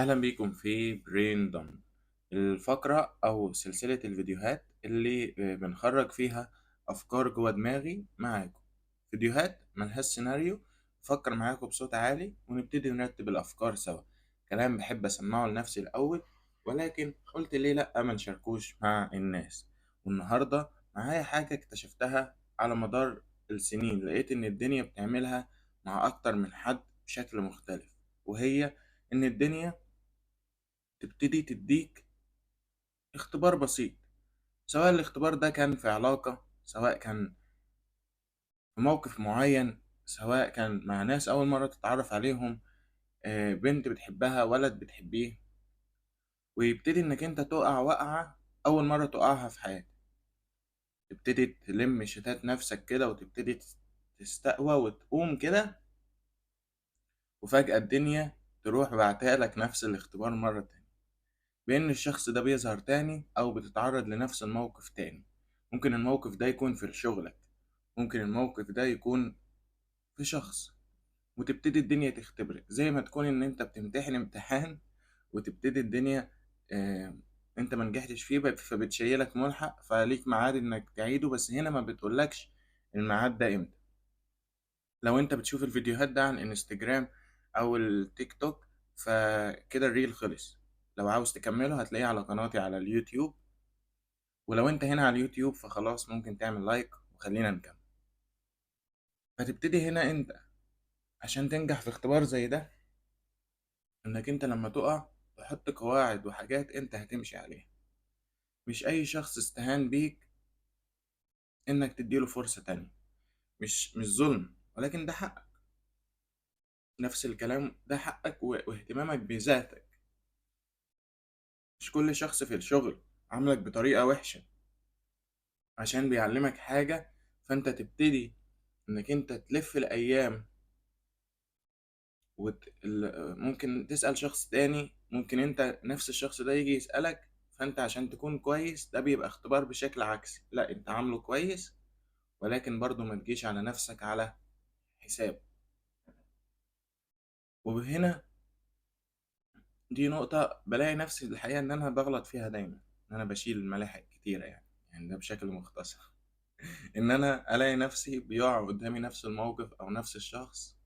أهلا بيكم في برين دمب، الفقرة أو سلسلة الفيديوهات اللي بنخرج فيها أفكار جوا دماغي معاكم. فيديوهات ملهاش سيناريو، بفكر معاكم بصوت عالي ونبتدي نرتب الأفكار سوا. كلام بحب أسمعه لنفسي الأول، ولكن قلت ليه لأ ما نشاركوش مع الناس. والنهاردة معايا حاجة اكتشفتها على مدار السنين، لقيت إن الدنيا بتعملها مع أكتر من حد بشكل مختلف، وهي إن الدنيا تبتدي تديك اختبار بسيط، سواء الاختبار ده كان في علاقة، سواء كان في موقف معين، سواء كان مع ناس أول مرة تتعرف عليهم، بنت بتحبها، ولد بتحبيه، ويبتدي إنك أنت تقع وقعة أول مرة تقعها في حياتك. تبتدي تلم شتات نفسك كده وتبتدي تستقوى وتقوم كده، وفجأة الدنيا تروح بعتالك نفس الاختبار مرة تانية، بإن الشخص ده بيظهر تاني أو بتتعرض لنفس الموقف تاني. ممكن الموقف ده يكون في شغلك، ممكن الموقف ده يكون في شخص، وتبتدي الدنيا تختبرك زي ما تكون إن أنت بتمتحن امتحان، وتبتدي الدنيا آه أنت ما نجحتش فيه فبتشيلك ملحق، فليك ميعاد إنك تعيده، بس هنا ما بتقولكش الميعاد ده إمتى. لو أنت بتشوف الفيديوهات ده عن انستجرام أو التيك توك، فكده الريل خلص. لو عاوز تكمله هتلاقيه على قناتي على اليوتيوب، ولو انت هنا على اليوتيوب فخلاص ممكن تعمل لايك وخلينا نكمل. فتبتدي هنا انت عشان تنجح في اختبار زي ده، انك انت لما تقع تحط قواعد وحاجات انت هتمشي عليها. مش اي شخص استهان بيك انك تديله فرصة تانية، مش ظلم، ولكن ده حقك. نفس الكلام، ده حقك واهتمامك بذاتك. مش كل شخص في الشغل عاملك بطريقة وحشة عشان بيعلمك حاجة، فانت تبتدي انك انت تلف الايام ممكن تسأل شخص تاني، ممكن انت نفس الشخص ده يجي يسألك، فانت عشان تكون كويس ده بيبقى اختبار بشكل عكسي. لا، انت عامله كويس، ولكن برضو ما تجيش على نفسك على حساب. وهنا دي نقطة بلاقي نفسي الحقيقة ان انا بغلط فيها دايما، ان انا بشيل الملاحق كتيرة يعني ده بشكل مختصر. ان انا الاقي نفسي بيقع قدامي نفس الموقف او نفس الشخص،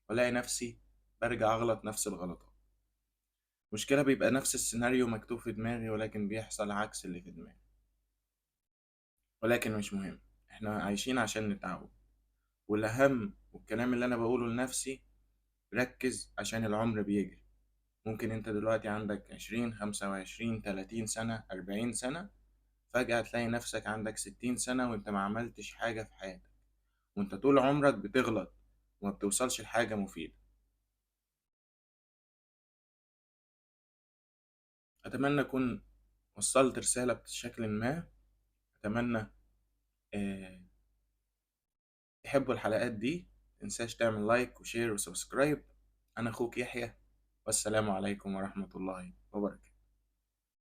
والاقي نفسي برجع اغلط نفس الغلطات. مشكلة بيبقى نفس السيناريو مكتوب في دماغي، ولكن بيحصل عكس اللي في دماغي. ولكن مش مهم، احنا عايشين عشان نتعود. والأهم والكلام اللي أنا بقوله لنفسي، ركز عشان العمر بيجري. ممكن انت دلوقتي عندك 20 25 30 سنة 40 سنة، فجأة تلاقي نفسك عندك 60 سنة وانت ما عملتش حاجة في حياتك، وانت طول عمرك بتغلط وما بتوصلش لحاجة مفيدة. أتمنى أكون وصلت رسالة بشكل ما. أتمنى آه، تحبوا الحلقات دي. متنساش تعمل لايك وشير وسبسكرايب. أنا أخوك يحيى، والسلام عليكم ورحمة الله وبركاته.